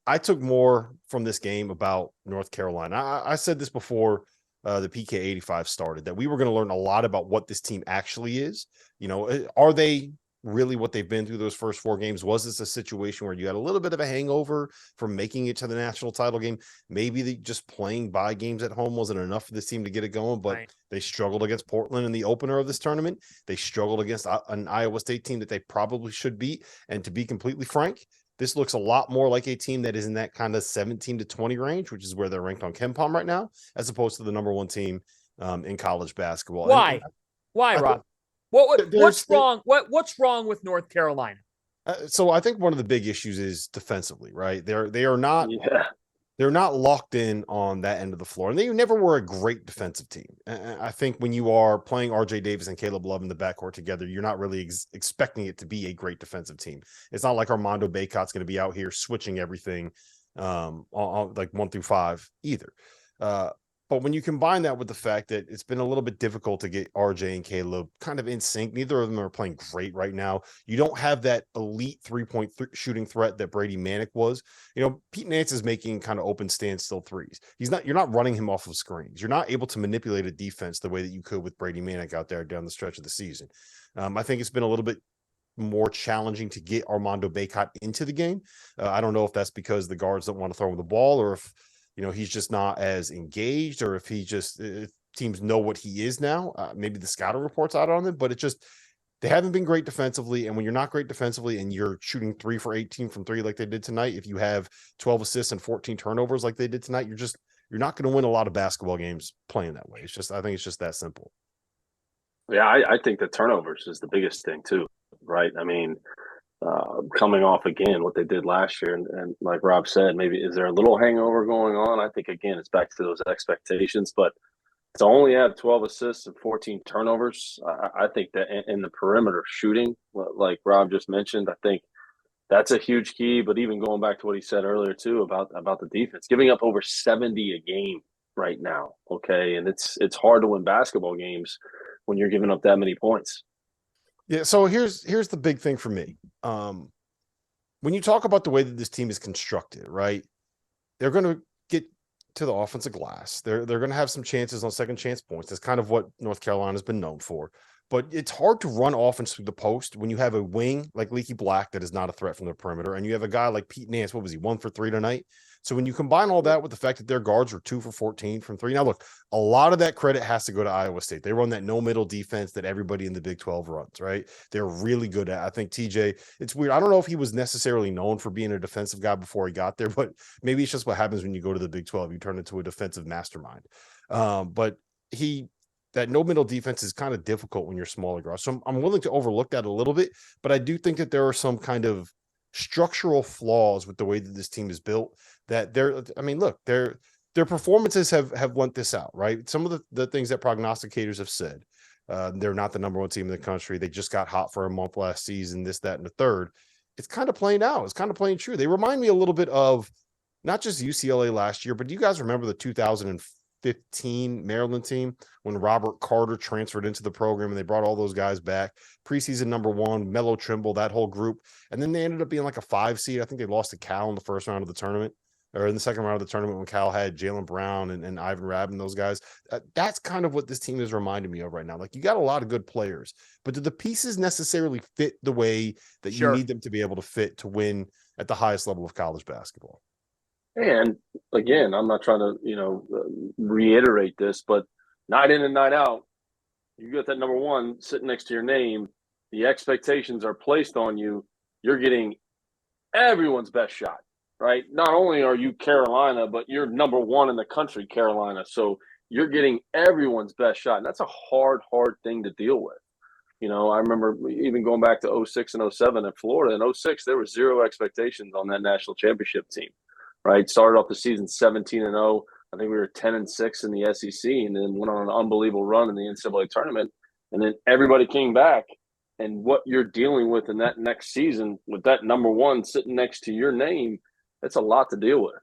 I took more from this game about North Carolina. I said this before the PK 85 started, that we were going to learn a lot about what this team actually is. Are they really what they've been through those first 4 games? Was this a situation where you had a little bit of a hangover from making it to the national title game? Maybe just playing by games at home wasn't enough for this team to get it going, but they struggled against Portland in the opener of this tournament. They struggled against an Iowa State team that they probably should beat. And to be completely frank, this looks a lot more like a team that is in that kind of 17 to 20 range, which is where they're ranked on KenPom right now, as opposed to the number 1 team in college basketball. Why? Why, Rob? What's wrong? What's wrong with North Carolina? So I think one of the big issues is defensively, right? They are not. Yeah. They're not locked in on that end of the floor, and they never were a great defensive team. I think when you are playing RJ Davis and Caleb Love in the backcourt together, you're not really expecting it to be a great defensive team. It's not like Armando Bacot's going to be out here switching everything on like 1 through 5 either. But when you combine that with the fact that it's been a little bit difficult to get RJ and Caleb kind of in sync, neither of them are playing great right now. You don't have that elite 3-point shooting threat that Brady Manick was. Pete Nance is making kind of open standstill threes. You're not running him off of screens. You're not able to manipulate a defense the way that you could with Brady Manick out there down the stretch of the season. I think it's been a little bit more challenging to get Armando Bacot into the game. I don't know if that's because the guards don't want to throw him the ball, or if he's just not as engaged, or if teams know what he is now. Maybe the scouting reports out on him, but they haven't been great defensively. And when you're not great defensively and you're shooting 3 for 18 from 3 like they did tonight, if you have 12 assists and 14 turnovers like they did tonight, you're not going to win a lot of basketball games playing that way. I think it's just that simple. Yeah, I think the turnovers is the biggest thing too, right? I mean, coming off again what they did last year, and like Rob said, maybe is there a little hangover going on? I think again it's back to those expectations, but to only have 12 assists and 14 turnovers, I think that in the perimeter shooting, like Rob just mentioned, I think that's a huge key. But even going back to what he said earlier too about the defense, giving up over 70 a game right now, okay, and it's hard to win basketball games when you're giving up that many points. Yeah, so here's the big thing for me. When you talk about the way that this team is constructed, right? They're going to get to the offensive glass. They're going to have some chances on second chance points. That's kind of what North Carolina's been known for. But it's hard to run offense through the post when you have a wing like Leaky Black that is not a threat from the perimeter, and you have a guy like Pete Nance. What was he, 1 for 3 tonight? So when you combine all that with the fact that their guards were 2 for 14 from 3, now look, a lot of that credit has to go to Iowa State. They run that no middle defense that everybody in the Big 12 runs, right? They're really good at. I think TJ, it's weird. I don't know if he was necessarily known for being a defensive guy before he got there, but maybe it's just what happens when you go to the Big 12. You turn into a defensive mastermind. But that no middle defense is kind of difficult when you're smaller guys. So I'm willing to overlook that a little bit, but I do think that there are some kind of structural flaws with the way that this team is built that their performances have lent this out, right? Some of the things that prognosticators have said, they're not the number 1 team in the country. They just got hot for a month last season, this, that, and the third. It's kind of playing out. It's kind of playing true. They remind me a little bit of not just UCLA last year, but do you guys remember the 2015 Maryland team when Robert Carter transferred into the program and they brought all those guys back? Preseason number 1, Melo Trimble, that whole group. And then they ended up being like a 5 seed. I think they lost to Cal in the first round of the tournament, or in the second round of the tournament when Cal had Jaylen Brown and Ivan Rabb and those guys. That's kind of what this team is reminding me of right now. Like, you got a lot of good players, but do the pieces necessarily fit the way that you need them to be able to fit to win at the highest level of college basketball? And again, I'm not trying to, reiterate this, but night in and night out, you got that number 1 sitting next to your name. The expectations are placed on you. You're getting everyone's best shot, right? Not only are you Carolina, but you're number 1 in the country, Carolina. So you're getting everyone's best shot. And that's a hard thing to deal with. I remember even going back to 06 and 07 in Florida. In 06, there was 0 expectations on that national championship team. Right, started off the season 17-0. I think we were 10-6 in the SEC, and then went on an unbelievable run in the NCAA tournament. And then everybody came back, and what you're dealing with in that next season with that number 1 sitting next to your name, that's a lot to deal with.